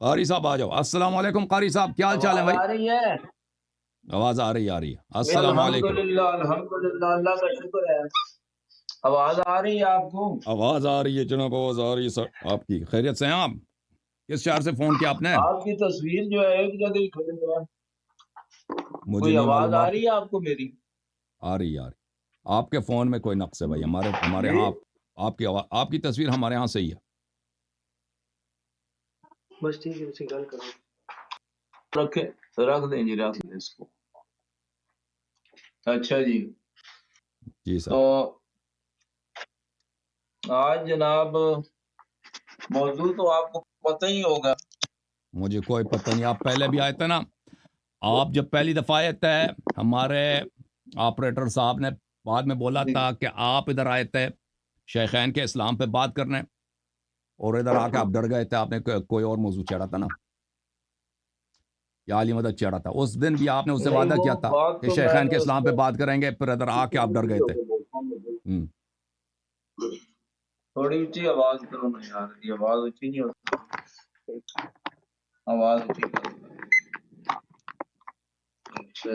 قاری صاحب آ جاؤ. السلام علیکم قاری صاحب, کیا حال چال ہے آواز بھائی؟ آ رہی ہے؟ آواز آ رہی ہے. السلام علیکم. الحمدللہ الحمدللہ، اللہ کا شکر ہے۔ آواز آ رہی ہے آپ کو؟ آواز آ رہی ہے جناب, آواز آ رہی ہے سر. آپ کی خیریت سے ہیں آپ؟ کس شہر سے فون کیا آپ نے؟ آپ کی تصویر جو ہے ایک جگہ ہی کھڑی ہے۔ مجھے کوئی نہیں آواز معلوم. آ آپ رہی ہے آپ کو میری؟ آ رہی ہے. آپ کے فون میں کوئی نقص ہے بھائی. ہمارے جی ہاں آپ کی تصویر ہمارے ہاں صحیح ہے. بس ٹھیک ہے، اسی گل کرو، رکھ دیں جی، رکھ دیں اس کو۔ اچھا جی، جی سر. تو آج جناب موضوع تو آپ کو پتہ ہی ہوگا۔ مجھے کوئی پتہ نہیں. آپ پہلے بھی آئے تھے نا. آپ جب پہلی دفعہ آئے تھے, ہمارے آپریٹر صاحب نے بعد میں بولا تھا کہ آپ ادھر آئے تھے شیخین کے اسلام پہ بات کرنے, اور ادھر آ کے آپ ڈر گئے تھے. آپ نے کوئی اور موضوع چڑھا تھا نا, یا علی مدد چڑھا تھا. اس دن بھی آپ نے اس سے نہیں، وعدہ وہ کیا تھا بات کہ تو میں شیخین کے نے اس اسلام پہ کو بات کریں گے, پھر ادھر آ کے آپ ڈر گئے تھے. تھوڑی اونچی آواز کرو نا یار، یہ آواز اونچی نہیں ہوتی، آواز اونچی کرو۔ اچھا،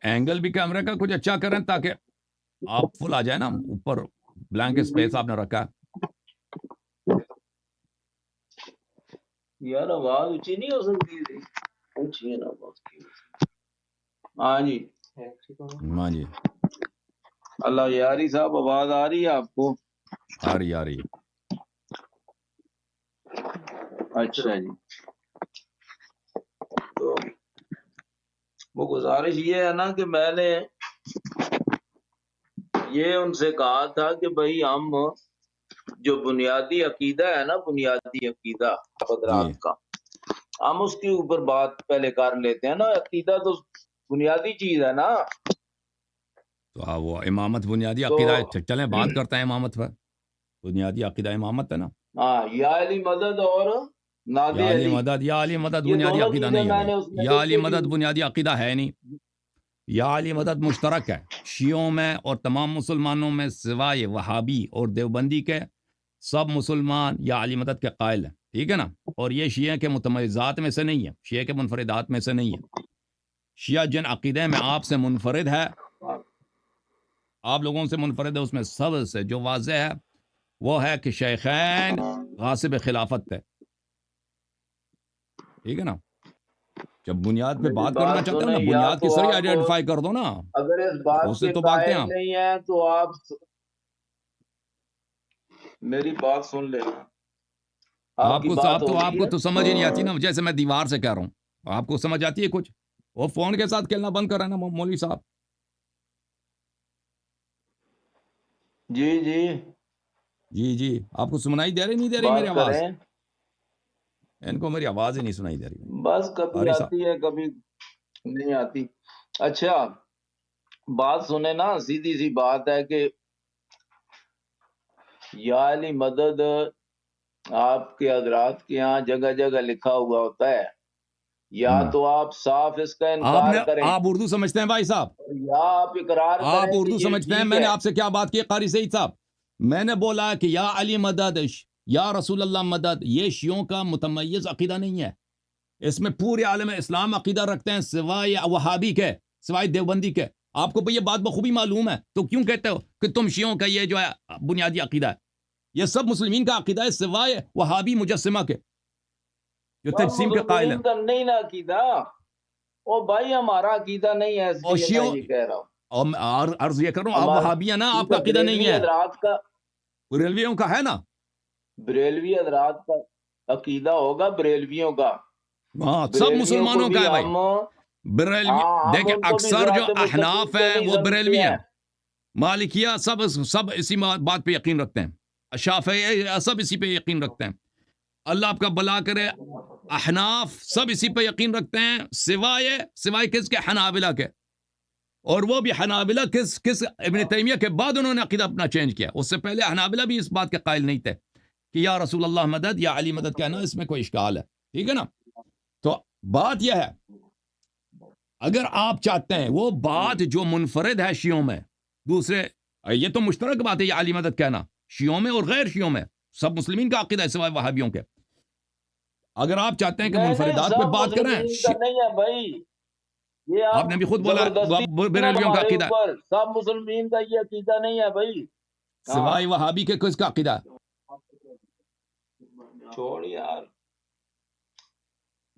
اینگل بھی کیمرے کا کچھ اچھا کریں تاکہ آپ فل آ جائے نا. اوپر بلینک اسپیس آپ نے رکھا ہے. یار آواز اونچی نہیں ہو سکتی تھی، اونچی ہے نا آواز کی۔ ہاں جی، ہاں جی, اللہ یاری صاحب آواز آ رہی ہے آپ کو؟ آ رہی ہے. اچھا جی، تو وہ گزارش یہ ہے نا کہ میں نے یہ ان سے کہا تھا کہ بھائی ہم جو بنیادی عقیدہ ہے نا، بنیادی عقیدہ جی حضرات کا، ہم اس کے اوپر بات پہلے کر لیتے ہیں نا۔ عقیدہ تو بنیادی چیز ہے نا۔ تو وہ امامت بنیادی تو عقیدہ ہے. چلیں بات کرتے ہیں امامت پر. بنیادی عقیدہ امامت ہے نا. ہاں، یا علی مدد اور ناد یا علی علی، مدد, یا علی مدد یہ بنیادی دونوں عقیدہ چیزیں نہیں ہے میں بھائی. نے اس میں یا علی لکھ کے مدد دی۔ بنیادی عقیدہ ہے نہیں. یا علی مدد مشترک ہے شیعوں میں اور تمام مسلمانوں میں سوائے وہابی اور دیوبندی کے. سب مسلمان یا علی مدد کے قائل ہیں, ٹھیک ہے نا. اور یہ شیعہ کے متمیزات میں سے نہیں ہے, شیعہ کے منفردات میں سے نہیں ہے. شیعہ جن عقیدے میں آپ سے منفرد ہے, آپ لوگوں سے منفرد ہے, اس میں سب سے جو واضح ہے وہ ہے کہ شیخین غاصب خلافت ہے, ٹھیک ہے نا. جب بنیاد پہ میری بات کرنا بات چاہتے ہو نا, سنیں، یا بنیاد کی تو سری آپ آئیڈینٹیفائی کر دو نا, اگر اس بات اس سے کے تو بھاگتے ہیں قائل آپ. نہیں ہیں تو آپ میری بات سن لینا۔ آپ کی بات ہو آپ گئی کو ہے؟ تو سمجھ ہی نہیں آتی نا, جیسے میں دیوار سے کہہ رہا ہوں. آپ کو سمجھ آتی ہے کچھ؟ وہ فون کے ساتھ کھیلنا بند کر رہے ہیں نا مولوی صاحب. جی جی، جی, آپ کو سنائی دے رہی نہیں دے رہی میری بات آواز؟ کریں۔ ان کو میری آواز ہی نہیں سنائی دے رہی. بس کبھی قاری صاحب, آتی ہے کبھی نہیں آتی۔ اچھا بات سنیں نا، سیدھی سی بات ہے کہ یا علی مدد آپ کے حضرات کے یہاں جگہ جگہ لکھا ہوا ہوتا ہے، یا تو آپ صاف اس کا انکار کریں آپ اردو سمجھتے ہیں بھائی صاحب؟ یا آپ اقرار آپ کریں کہ اردو یہ سمجھتے ہیں؟ ٹھیک میں نے ہے۔ آپ سے کیا بات کی قاری سعید صاحب؟ میں نے بولا کہ یا علی مدد, یا رسول اللہ مدد, یہ شیعوں کا متمیز عقیدہ نہیں ہے. اس میں پورے عالم اسلام عقیدہ رکھتے ہیں سوائے وہابی کے, سوائے دیوبندی کے. آپ کو یہ بات بخوبی معلوم ہے, تو کیوں کہتے ہو کہ تم شیعوں کا یہ جو ہے بنیادی عقیدہ ہے؟ یہ سب مسلمین کا عقیدہ ہے سوائے وہابی مجسمہ کے, جو سب تجسیم کے قائل ہیں. مسلمین کا نہیں نا عقیدہ، او بھائی ہمارا عقیدہ نہیں ہے، اس اور لیے میں شیعوں, یہ کہہ رہا ہوں۔ اور میں عرض یہ کروں, آپ ہمارا وہابی ہیں نا, آپ ٹھیک کا ہے، عقیدہ نہیں بریلوی ہے, حضرات کا، بریلویوں کا ہے نا. بریلوی حضرات کا عقیدہ ہوگا بریلویوں کا۔ ہاں, سب بریلویوں کو مسلمانوں کا بھی ہے بھائی. ہم بریلوی ہم دیکھیں, ان کو بھی اکثر جو صراط مستقیم احناف پہ ہیں نہیں وہ سمجھتے بریلوی ہیں, ہیں۔ مالکیہ سب اسی بات پہ یقین رکھتے ہیں, شافعی سب اسی پہ یقین رکھتے ہیں. اللہ آپ کا بلا کرے, احناف سب اسی پہ یقین رکھتے ہیں سوائے کس کے؟ حنابلہ کے. اور وہ بھی حنابلہ کس ابن تیمیہ کے بعد انہوں نے عقیدہ اپنا چینج کیا. اس سے پہلے حنابلہ بھی اس بات کے قائل نہیں تھے کہ یا رسول اللہ مدد یا علی مدد کہنا اس میں کوئی اشکال ہے, ٹھیک ہے نا. تو بات یہ ہے, اگر آپ چاہتے ہیں وہ بات جو منفرد ہے شیعوں میں, دوسرے, یہ تو مشترک بات ہے یہ علی مدد کہنا, شیعوں میں اور غیر شیعوں میں سب مسلمین کا عقیدہ ہے سوائے وہابیوں کے. اگر آپ چاہتے ہیں کہ منفردات پہ بات کریں, نہیں ہے بھائی, یہ آپ نے بھی خود بولا بریلویوں کا عقیدہ ہے. سب مسلمین کا یہ عقیدہ نہیں ہے بھائی, سوائے وہابی کے کس کا عقیدہ ہے؟ چھوڑ یار,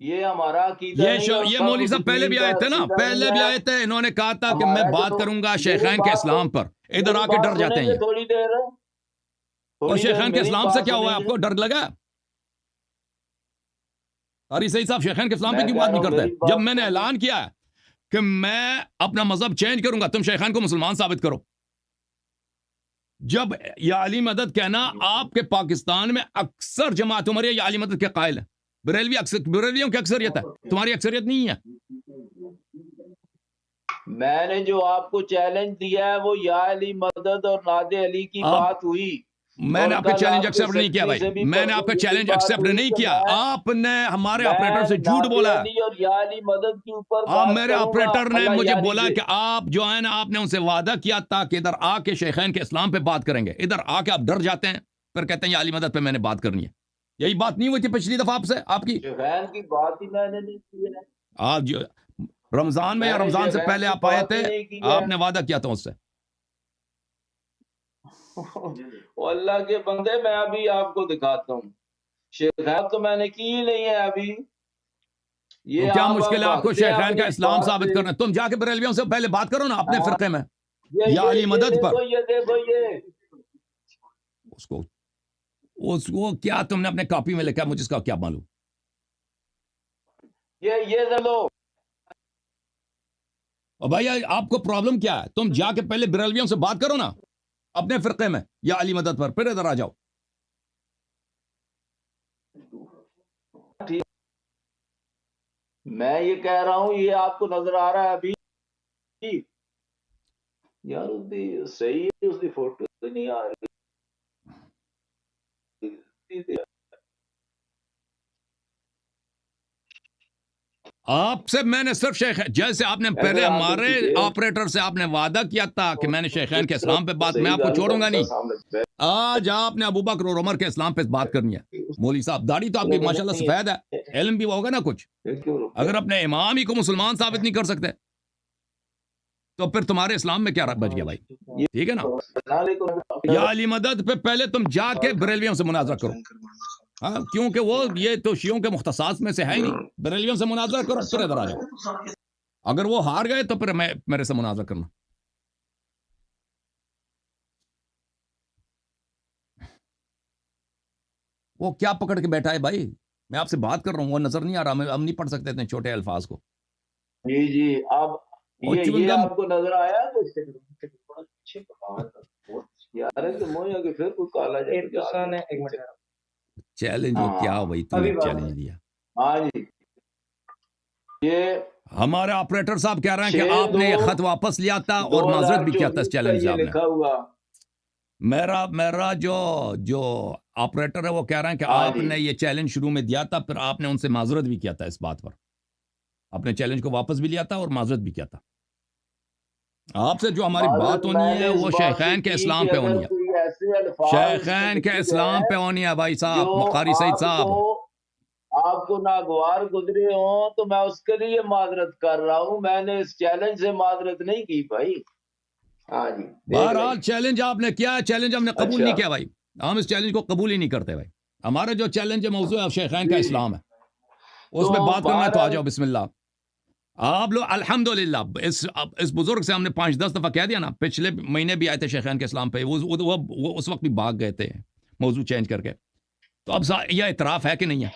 یہ ہمارا عقیدہ نہیں. یہ مولوی صاحب پہلے بھی آئے تھے نا, پہلے بھی آئے تھے, انہوں نے کہا تھا کہ میں بات کروں گا شیخین کے اسلام پر, ادھر آ کے ڈر جاتے ہیں. تھوڑی دیر, اور شیخین کے اسلام سے کیا ہوا, آپ کو ڈر لگا؟ قاری سعید صاحب شیخین کے اسلام پہ کیوں بات نہیں کرتے؟ جب میں نے اعلان کیا کہ میں اپنا مذہب چینج کروں گا, تم شیخین کو مسلمان ثابت کرو. جب یا علی مدد کہنا, آپ کے پاکستان میں اکثر جماعت عمریہ یا علی مدد کے قائل ہیں, بریلویوں کی اکثریت ہے, تمہاری اکثریت نہیں ہے. میں نے جو آپ کو چیلنج دیا ہے وہ یا علی مدد اور ناد علی کی بات ہوئی. میں نے آپ کا چیلنج ایکسپٹ نہیں کیا بھائی, میں نے آپ کا چیلنج ایکسپٹ نہیں کیا. آپ نے ہمارے آپریٹر سے جھوٹ بولا. اور یا علی مدد کے اوپر میرے آپریٹر نے مجھے بولا کہ آپ جو ہے نا, آپ نے ان سے وعدہ کیا تھا کہ ادھر آ کے شیخین کے اسلام پہ بات کریں گے, ادھر آ کے آپ ڈر جاتے ہیں, پھر کہتے ہیں یا علی مدد پہ میں نے بات کرنی ہے. یہی بات نہیں ہوئی تھی پچھلی دفعہ آپ سے, آپ کی شیخین کی بات ہی میں نے نہیں کی ہے. آپ جو رمضان میں یا رمضان سے پہلے آپ آئے تھے, آپ نے وعدہ کیا تھا اس سے. اللہ کے بندے, میں ابھی آپ کو دکھاتا ہوں, شیخین تو میں نے کی ہی نہیں ہے ابھی. یہ کیا مشکل ہے آپ کو شیخین کا اسلام ثابت کرنا؟ تم جا کے بریلویوں سے پہلے بات کرو نا اپنے فرقے میں یا علی مدد پر. اس کو کیا تم نے اپنے کاپی میں لکھا, مجھے اس کا کیا معلوم. یہ لو بھائی آپ کو پرابلم کیا ہے؟ تم جا کے پہلے بریلویوں سے بات کرو نا اپنے فرقے میں یا علی مدد پر, پھر ادھر آ جاؤ. میں یہ کہہ رہا ہوں, یہ آپ کو نظر آ رہا ہے ابھی یار, صحیح ہے, اس کی فوٹو نہیں آ رہی. آپ سے میں نے صرف شیخ, جیسے آپ نے پہلے ہمارے آپریٹر سے آپ نے وعدہ کیا تھا کہ میں نے شیخین کے اسلام پہ بات, میں آپ کو چھوڑوں گا نہیں. آج آپ نے ابو بکر اور عمر کے اسلام پہ بات کرنی ہے. مولوی صاحب داڑھی تو آپ کی ماشاءاللہ سفید ہے, علم بھی ہوگا نا کچھ. اگر اپنے امام ہی کو مسلمان ثابت نہیں کر سکتے تو پھر تمہارے اسلام میں کیا بچ گیا بھائی؟ ٹھیک ہے نا, یا علی مدد پہ پہلے تم جا کے بریلویوں سے مناظرہ کرو. ہاں, کیونکہ وہ یہ تو شیعوں کے مختصاص میں سے ہے ہی نہیں. بریلویوں سے مناظرہ کرو, پھر ادھر آ جاؤ. اگر وہ ہار گئے تو پھر میرے سے مناظرہ کرنا. وہ کیا پکڑ کے بیٹھا ہے بھائی, میں آپ سے بات کر رہا ہوں, وہ نظر نہیں آ رہا, ہم نہیں پڑھ سکتے اتنے چھوٹے الفاظ کو. جی اب یہ آپ کو نظر آیا چیلنج وہ کیا بھائی تم نے چیلنج دیا. ہاں جی, یہ ہمارے آپریٹر صاحب کہہ رہے ہیں کہ آپ نے یہ خط واپس لیا تھا اور معذرت بھی کیا تھا اس چیلنج سے. لکھا ہوا میرا جو آپریٹر ہے وہ کہہ رہے ہیں کہ آپ نے یہ چیلنج شروع میں دیا تھا, پھر آپ نے ان سے معذرت بھی کیا تھا اس بات پر. اپنے چیلنج کو واپس بھی لیا تھا اور معذرت بھی کیا تھا. آپ سے جو ہماری بات ہونی ہے وہ شیخین کے اسلام پہ ہونی ہے, شیخین کے اسلام پہ ہونی ہے بھائی صاحب. قاری سعید صاحب آپ کو ناگوار گزرے ہوں تو میں اس کے لیے معذرت کر رہا ہوں, میں نے اس چیلنج سے معذرت نہیں کی بھائی. ہاں جی, بہرحال چیلنج آپ نے کیا, چیلنج ہم نے قبول نہیں کیا بھائی. ہم اس چیلنج کو قبول ہی نہیں کرتے بھائی. ہمارا جو چیلنج موضوع ہے شیخین کا اسلام ہے, اس پہ بات کرنا ہے تو آ جاؤ, بسم اللہ. آپ لوگ الحمدللہ اس بزرگ سے ہم نے 5-10 دفعہ کہہ دیا نا, پچھلے مہینے بھی آئے تھے شیخین کے اسلام پہ, وہ اس وقت بھی بھاگ گئے تھے موضوع چینج کر کے. تو اب یہ اعتراف ہے کہ نہیں ہے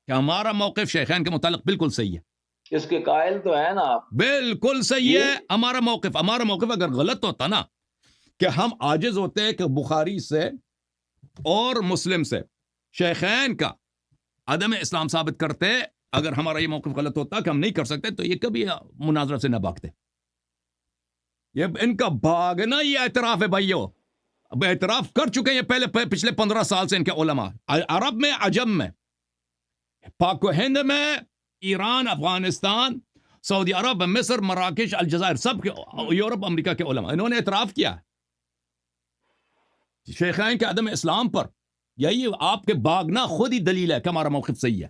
کہ ہمارا موقف شیخین کے متعلق بالکل صحیح ہے؟ اس کے قائل تو ہے نا, بالکل صحیح ہے ہمارا موقف اگر غلط ہوتا نا کہ ہم عاجز ہوتے کہ بخاری سے اور مسلم سے شیخین کا عدم اسلام ثابت کرتے, اگر ہمارا یہ موقف غلط ہوتا کہ ہم نہیں کر سکتے تو یہ کبھی مناظرہ سے نہ بھاگتے. یہ ان کا بھاگنا یہ اعتراف ہے بھائیو, اب اعتراف کر چکے ہیں پہلے پچھلے 15 سال سے ان کے علماء, عرب میں, عجم میں, پاک و ہند میں, ایران, افغانستان, سعودی عرب, مصر, مراکش, الجزائر, سب کے, یورپ, امریکہ کے علماء, انہوں نے اعتراف کیا. شیخین کے عدم اسلام پر یہی آپ کے باغنا خود ہی دلیل ہے کہ ہمارا موقف صحیح ہے.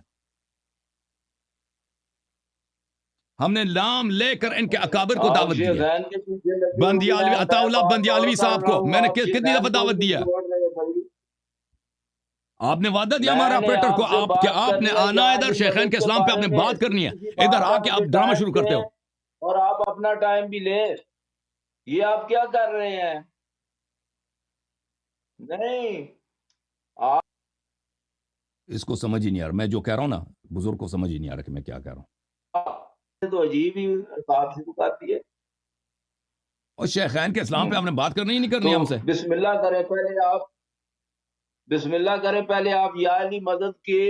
ہم نے نام لے کر ان کے اکابر کو دعوت دی ہے. بندیالوی عطا اللہ بندیالوی صاحب کو میں نے کتنی دفعہ دعوت دیا. آپ نے وعدہ دیا ہمارے آپریٹر کو کہ آپ نے آنا ہے ادھر شیخین کے اسلام پہ آپ نے بات کرنی ہے. ادھر آ کے آپ ڈرامہ شروع کرتے ہو اور آپ اپنا ٹائم بھی لیں. یہ آپ کیا کر رہے ہیں؟ نہیں اس کو سمجھ ہی نہیں آ رہا. میں جو کہہ رہا ہوں نا بزرگ کو سمجھ ہی نہیں آ رہا کہ میں کیا کہہ رہا ہوں. تو عجیب ہی صاحب سے بتاتی ہے. اور شیخین کے اسلام پہ آپ نے بات کرنی ہی نہیں کرنی ہم سے. بسم اللہ کریں پہلے آپ، بسم اللہ کریں پہلے آپ یا علی مدد کے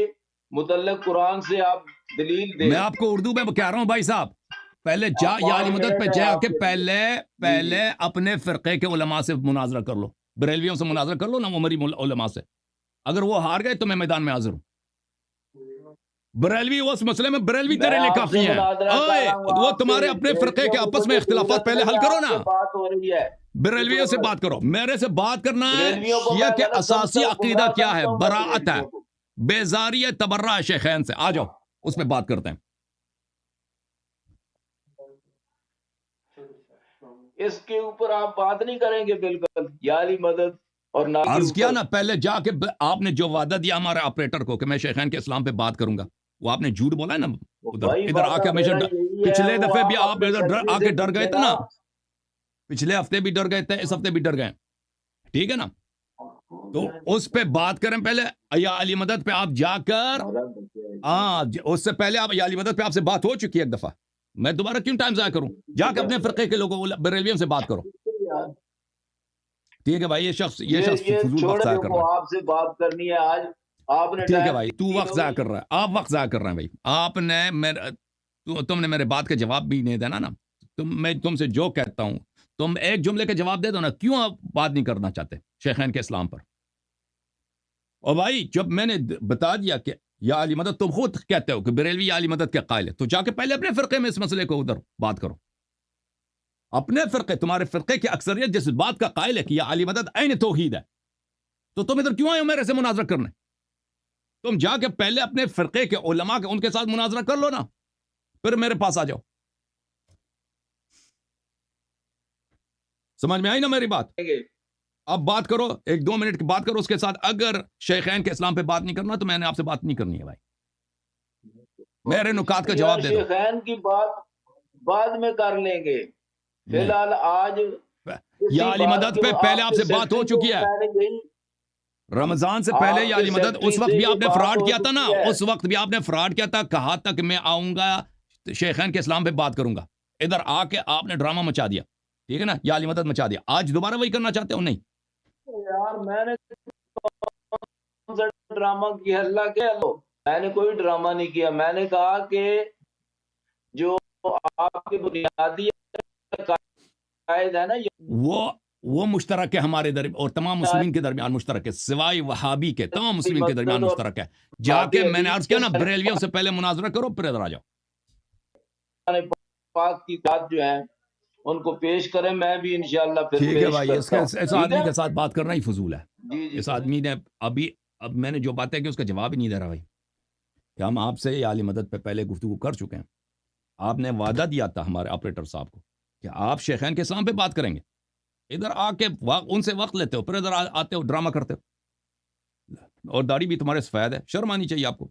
متعلق قرآن سے آپ دلیل دیں. میں آپ کو اردو میں کہہ رہا ہوں بھائی صاحب، پہلے جا یا علی مدد پہ جا کے پہلے اپنے فرقے کے علماء سے مناظرہ کر لو. بریلویوں سے مناظرہ کر لو نا، عمری علماء سے. اگر وہ ہار گئے تو میں میدان میں حاضر ہوں. بریلوی اس مسئلے میں بریلوی تیرے لیے کافی ہیں. وہ تمہارے اپنے فرقے کے آپس میں اختلافات پہلے حل کرو نا. بات ہو رہی ہے بریلویوں سے بات کرو. میرے سے بات کرنا ہے شیعہ کے اساسی عقیدہ کیا ہے؟ براءت ہے، بیزاری ہے، تبرع ہے شیخین سے. آ جاؤ اس پہ بات کرتے ہیں. اس کے اوپر آپ بات نہیں کریں گے بالکل. یا علی مدد اور عرض کیا نا پہلے جا کے آپ نے جو وعدہ دیا ہمارے آپریٹر کو کہ میں شیخین کے اسلام پہ بات کروں گا، وہ آپ نے جھوٹ بولا ہے نا. ادھر آ کے ہمیشہ پچھلے دفعے بھی آپ ادھر آ کے ڈر گئے تھے نا. پچھلے ہفتے بھی ڈر گئے تھے، اس ہفتے بھی ڈر گئے. ٹھیک ہے نا، تو اس پہ بات کریں پہلے. یا علی مدد پہ آپ جا کر اس سے پہلے آپ یا علی مدد پہ آپ سے بات ہو چکی ہے ایک دفعہ. میں دوبارہ کیوں ٹائم ضائع کروں؟ جا کے اپنے فرقے کے لوگوں بریلویوں سے بات کرو. ٹھیک ہے بھائی، یہ شخص فضول وقت ضائع کر رہا ہے. آپ سے بات کرنی ہے آج آپ نے. ٹھیک ہے بھائی، تو وقت ضائع کر رہا ہے. آپ وقت ضائع کر رہے ہیں بھائی. آپ نے تم نے میرے بات کا جواب بھی نہیں دینا نا. میں تم سے جو کہتا ہوں تم ایک جملے کا جواب دے دو نا. کیوں آپ بات نہیں کرنا چاہتے شیخین کے اسلام پر؟ اور بھائی جب میں نے بتا دیا کہ یا علی مدد، تم خود کہتے ہو کہ بریلوی یا علی مدد کے قائل ہے، تو جا کے پہلے اپنے فرقے میں اس مسئلے کو ادھر بات کرو. اپنے فرقے، تمہارے فرقے کی اکثریت جس بات کا قائل ہے کہ یا علی مدد عین توحید ہے، تو تم ادھر کیوں آئے ہو میرے سے مناظرہ کرنے؟ تم جا کے پہلے اپنے فرقے کے علماء کے ان کے ساتھ مناظرہ کر لو نا، پھر میرے پاس آ جاؤ. سمجھ میں آئی نا میری بات؟ اب بات کرو، 1-2 منٹ کی بات کرو اس کے ساتھ. اگر شیخین کے اسلام پہ بات نہیں کرنا تو میں نے آپ سے بات نہیں کرنی ہے بھائی. میرے نکات کا جواب دے دو. شیخین کی بات بعد میں کر لیں گے، فی الحال آج یا علی مدد پہ پہلے آپ سے بات ہو چکی ہے. رمضان سے پہلے یا علی مدد، اس وقت بھی آپ نے فراڈ کیا تھا نا. اس وقت بھی آپ نے فراڈ کیا تھا. کہا تھا کہ میں آؤں گا شیخین کے اسلام پہ بات کروں گا. ادھر آ کے آپ نے ڈرامہ مچا دیا. ٹھیک ہے نا، یا علی مدد مچا دیا. آج دوبارہ وہی کرنا چاہتے ہو؟ نہیں یار، میں نے ڈرامہ کیا؟ اللہ کے میں نے کوئی ڈرامہ نہیں کیا. میں نے کہا کہ جو آپ کے بنیادی قائد ہے نا، وہ مشترک ہے ہمارے درمیان اور تمام مسلمین کے درمیان مشترک ہے، سوائے وہابی کے تمام مسلمین کے درمیان مشترک ہے. جا کے میں نے عرض کیا نا بریلویوں سے پہلے مناظرہ کرو، پھر ادھر آ جاؤ. پاک کی بات جو ہے ان کو پیش کریں. میں بھی انشاءاللہ پھر ٹھیک ہے بھائی. اس آدمی کے ساتھ بات کرنا ہی فضول ہے. اس آدمی نے اب میں نے جو باتیں کی اس کا جواب ہی نہیں دے رہا بھائی. کہ ہم آپ سے یا علی مدد پہ پہلے گفتگو کر چکے ہیں. آپ نے وعدہ دیا تھا ہمارے آپریٹر صاحب کو کہ آپ شیخین کے اسلام پہ بات کریں گے. ادھر آ کے ان سے وقت لیتے ہو، پھر ادھر آتے ہو ڈرامہ کرتے ہو. اور داڑھی بھی تمہارے سفید ہے، شرم آنی چاہیے آپ کو.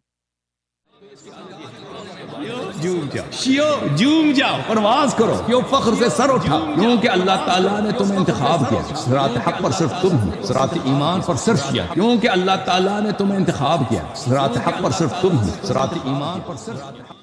جوم جاؤ، پرواز کرو، کیوں فخر سے سر اٹھا، کیونکہ اللہ تعالیٰ نے تمہیں انتخاب کیا. صراط حق پر صرف تم ہو، صراط ایمان پر صرف کیا، کیونکہ اللہ تعالیٰ نے تمہیں انتخاب کیا. صراط حق پر صرف تم ہو، صراط ایمان پر صرف